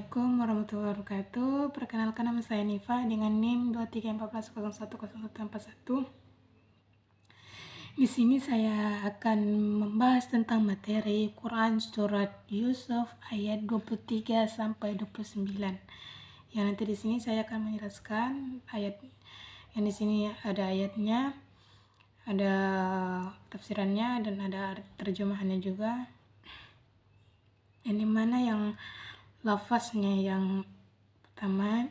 Assalamualaikum warahmatullahi wabarakatuh. Perkenalkan, nama saya Nifa dengan NIM 2314010141. Di sini saya akan membahas tentang materi Quran surat Yusuf ayat 23 sampai 29. Yang nanti di sini saya akan menjelaskan ayat yang di sini ada ayatnya, ada tafsirannya dan ada terjemahannya juga. Ini mana yang lafaznya yang pertama,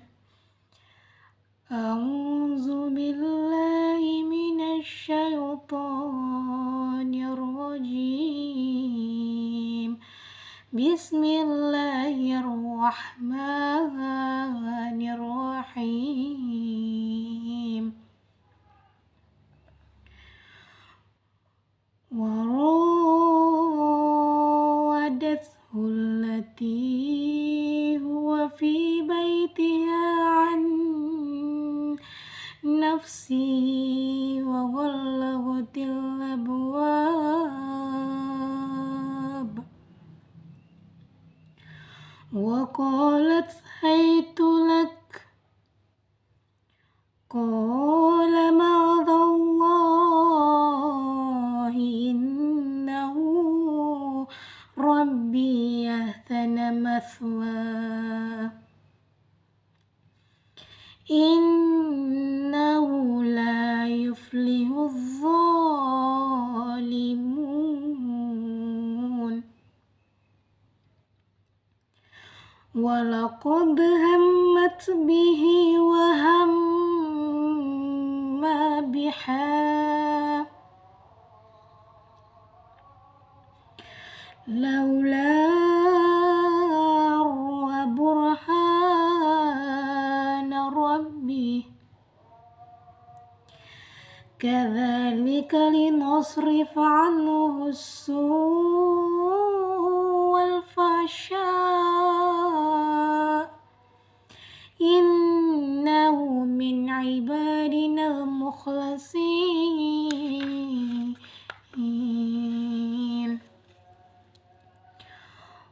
A'udzu billahi minasy syaithanir rajim. Bismillahirrahmanirrahim. وراودته التي هو في بيتها عن نفسه وغلقت الأبواب وقالت هيت لك قال معاذ الله إنه ربي أحسن مثواي إنه لا يفلح الظالمون ولقد همت به وهم بها لولا رأى برهان ربه كذلك لنصرف عنه السوء والفحشاء إنه من عبادنا المخلصين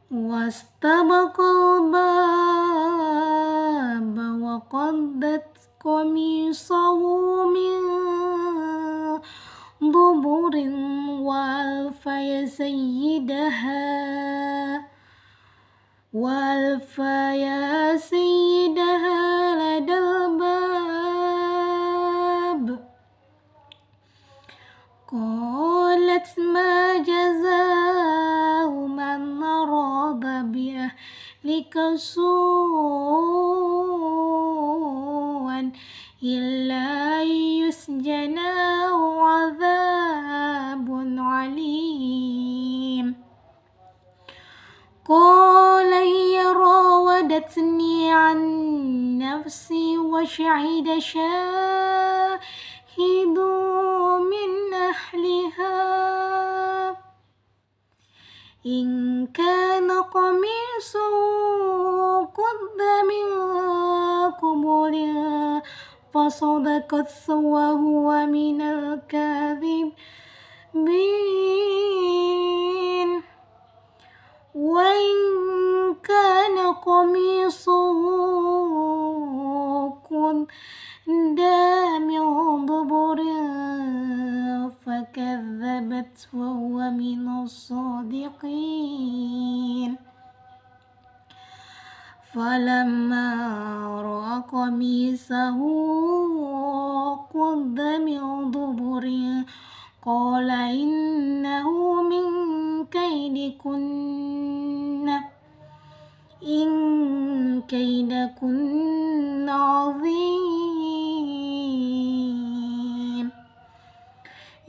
واستبق الباب وقدت قميصه من دبر وألف يا سيدها لدى الباب قالت ما جزاء من أراد بأهلك سوءا إلا أن يسجن أو عذاب عليم قال هي راودتني عن نفسي وشهد شاهد من أهلها إن كان قميصه قد من قبل فصدقت وهو من الكاذبين وإن كان قميصه قد من دبر فكذبت وهو من الصادقين فلما رأى قميصه قد من دبر قال إنه من كيدكن إن كيدكن عظيم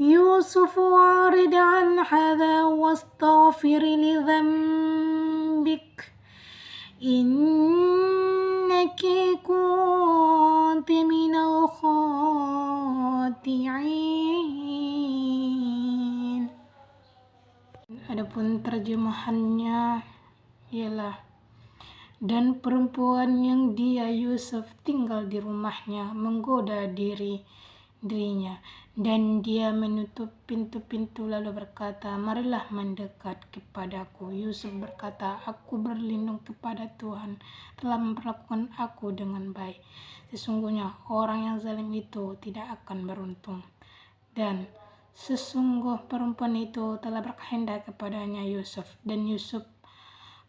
يوسف أعرض عن هذا واستغفر لذنبك إنك كنت من الخاطئين. Adapun terjemahannya ialah, dan perempuan yang dia Yusuf tinggal di rumahnya menggoda dirinya Dan dia menutup pintu-pintu lalu berkata, marilah mendekat kepadaku. Yusuf berkata, aku berlindung kepada Tuhan telah memperlakukan aku dengan baik. Sesungguhnya orang yang zalim itu tidak akan beruntung. Dan sesungguh perempuan itu telah berkehendak kepadanya Yusuf. Dan Yusuf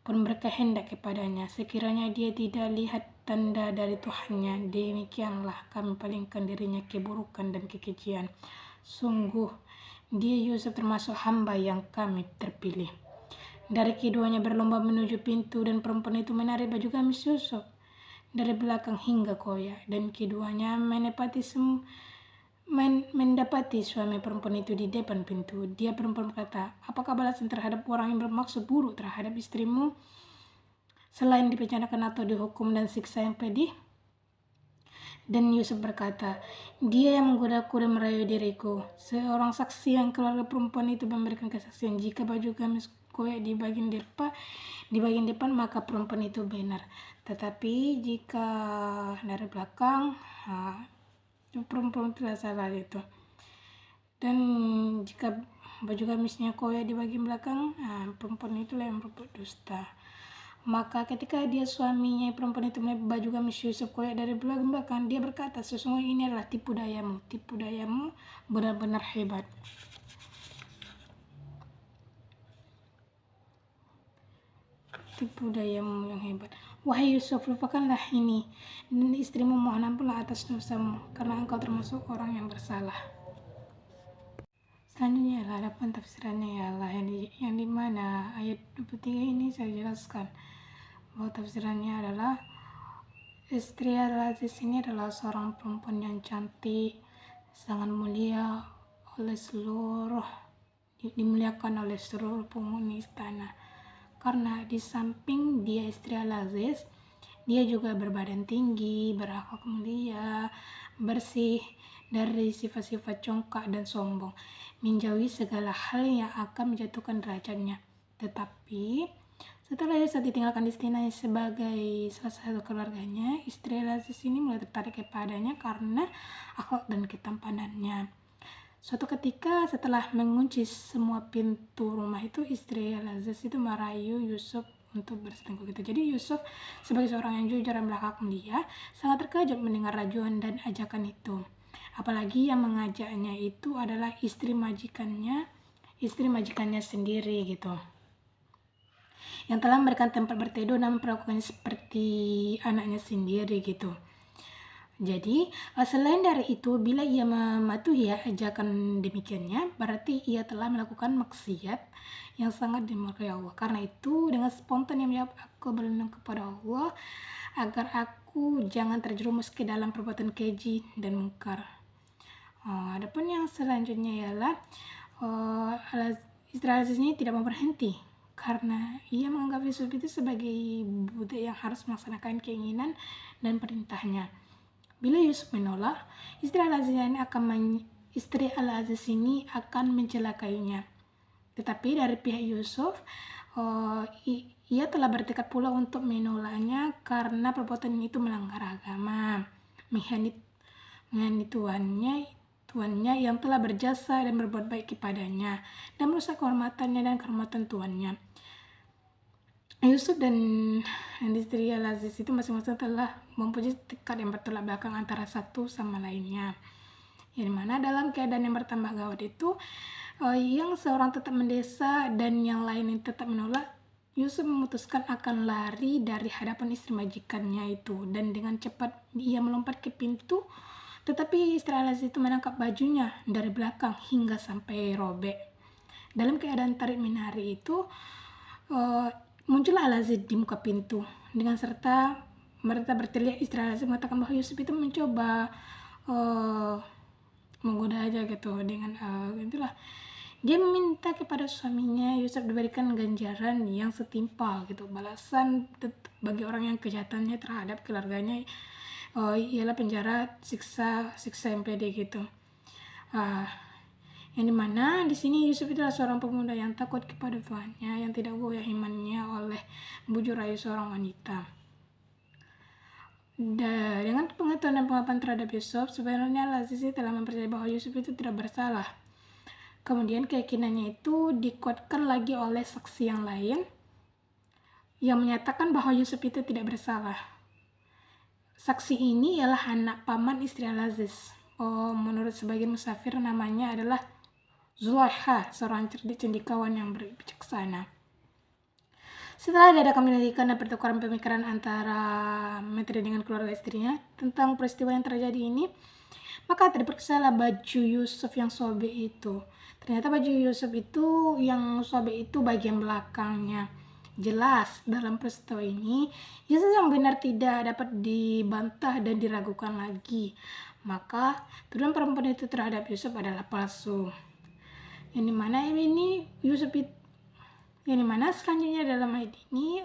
pun berkehendak kepadanya, sekiranya dia tidak lihat tanda dari Tuhannya, demikianlah kami palingkan dirinya keburukan dan kekejian. Sungguh, dia Yusuf termasuk hamba yang kami terpilih. Dari keduanya berlomba menuju pintu, dan perempuan itu menarik baju gamis Yusuf dari belakang hingga koyak, dan keduanya mendapati suami perempuan itu di depan pintu. Dia perempuan berkata, apakah balasan terhadap orang yang bermaksud buruk terhadap istrimu selain dipenjarakan atau dihukum dan siksa yang pedih? Dan Yusuf berkata, dia yang menggodaku dan merayu diriku. Seorang saksi yang keluarga perempuan itu memberikan kesaksian, jika baju gamis koyak di bagian depan maka perempuan itu benar, tetapi jika dari belakang perempuan tidak salah itu. Dan jika baju gamisnya koyak di bagian belakang, perempuan itulah yang berbuat dusta. Maka ketika dia suaminya perempuan itu melihat baju gamis Yusuf koyak dari belakang, dia berkata, sesungguhnya ini adalah tipu dayamu benar-benar hebat. Tipu dayamu yang hebat. Wahai Yusuf, lupakanlah ini, dan istrimu mohon ampunlah atas dosamu, karena engkau termasuk orang yang bersalah. Selanjutnya adalah adapun tafsirannya ialah yang dimana ayat 23 ini saya jelaskan bahwa tafsirannya adalah istri Al-Aziz ini adalah seorang perempuan yang cantik, sangat mulia oleh dimuliakan oleh seluruh penghuni istana. Karena di samping dia istri Al-Aziz, dia juga berbadan tinggi, berakhlak mulia, bersih dari sifat-sifat congkak dan sombong, menjauhi segala hal yang akan menjatuhkan derajatnya. Tetapi setelah Yusuf ditinggalkan istilahnya sebagai salah satu keluarganya, istri Al-Aziz ini mulai tertarik kepadanya karena akhlak dan ketampanannya. Suatu ketika setelah mengunci semua pintu rumah itu, istri Al-Aziz itu merayu Yusuf untuk berselingkuh gitu. Jadi Yusuf sebagai seorang yang jujur dan berakhlak mulia sangat terkejut mendengar rajuan dan ajakan itu. Apalagi yang mengajaknya itu adalah istri majikannya sendiri gitu, yang telah memberikan tempat berteduh dan memperlakukannya seperti anaknya sendiri gitu. Jadi selain dari itu, bila ia mematuhi ajakan demikiannya, berarti ia telah melakukan maksiat yang sangat dimurkai Allah. Karena itu dengan spontan ia menjawab, aku berlindung kepada Allah agar aku jangan terjerumus ke dalam perbuatan keji dan mungkar. Adapun yang selanjutnya ialah istri Aziz ini tidak mau berhenti karena ia menganggap Yusuf itu sebagai budak yang harus melaksanakan keinginan dan perintahnya. Bila Yusuf menolak, istri Al-Aziz ini akan mencelakainya. Tetapi dari pihak Yusuf, ia telah bertekad pula untuk menolaknya karena perbuatan itu melanggar agama, mengkhianati tuannya yang telah berjasa dan berbuat baik kepadanya, dan merusak kehormatannya dan kehormatan tuannya. Yusuf dan istri Al-Aziz itu masing-masing telah mempunyai tekad yang bertolak belakang antara satu sama lainnya. Yang dimana dalam keadaan yang bertambah gawat itu, yang seorang tetap mendesa dan yang lain yang tetap menolak, Yusuf memutuskan akan lari dari hadapan istri majikannya itu, dan dengan cepat ia melompat ke pintu. Tetapi istri Al-Aziz itu menangkap bajunya dari belakang hingga sampai robek. Dalam keadaan tarik menarik itu, muncullah Al-Aziz di muka pintu. Dengan serta mereka berteriak, istri Al-Aziz mengatakan bahwa Yusuf itu mencoba menggoda aja gitu. Dengan itulah dia meminta kepada suaminya Yusuf diberikan ganjaran yang setimpal gitu, balasan bagi orang yang kejahatannya terhadap keluarganya ialah penjara, siksa yang pede gitu. Yang dimana di sini Yusuf adalah seorang pemuda yang takut kepada Tuhannya, yang tidak goyah imannya oleh bujuk rayu seorang wanita. Dengan pengetahuan dan pengakuan terhadap Yusuf, sebenarnya Al-Azizi telah mempercayai bahwa Yusuf itu tidak bersalah. Kemudian keyakinannya itu dikuatkan lagi oleh saksi yang lain yang menyatakan bahwa Yusuf itu tidak bersalah. Saksi ini ialah anak paman istri Al-Aziz. Menurut sebagian musafir namanya adalah Zulaikha, seorang cerdik cendikawan yang bijaksana. Setelah diadakan penyelidikan dan pertukaran pemikiran antara Maitreya dengan keluarga istrinya tentang peristiwa yang terjadi ini, maka terperiksalah baju Yusuf yang sobek itu. Ternyata baju Yusuf itu yang sobek itu bagian belakangnya. Jelas dalam peristiwa ini Yusuf yang benar tidak dapat dibantah dan diragukan lagi. Maka tuduhan perempuan itu terhadap Yusuf adalah palsu. Yang dimana selanjutnya dalam ayat ini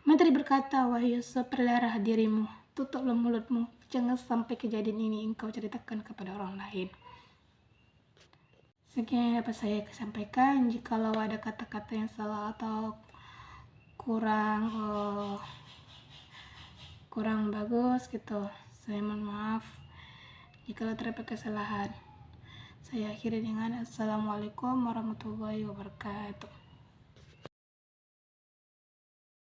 Menteri berkata, wahai Yusuf, pelihara dirimu, tutuplah mulutmu, jangan sampai kejadian ini engkau ceritakan kepada orang lain. Sekian yang dapat saya sampaikan. Jikalau ada kata-kata yang salah atau kurang bagus gitu, saya mohon maaf jikalau terdapat kesalahan. Saya akhiri dengan Assalamualaikum warahmatullahi wabarakatuh.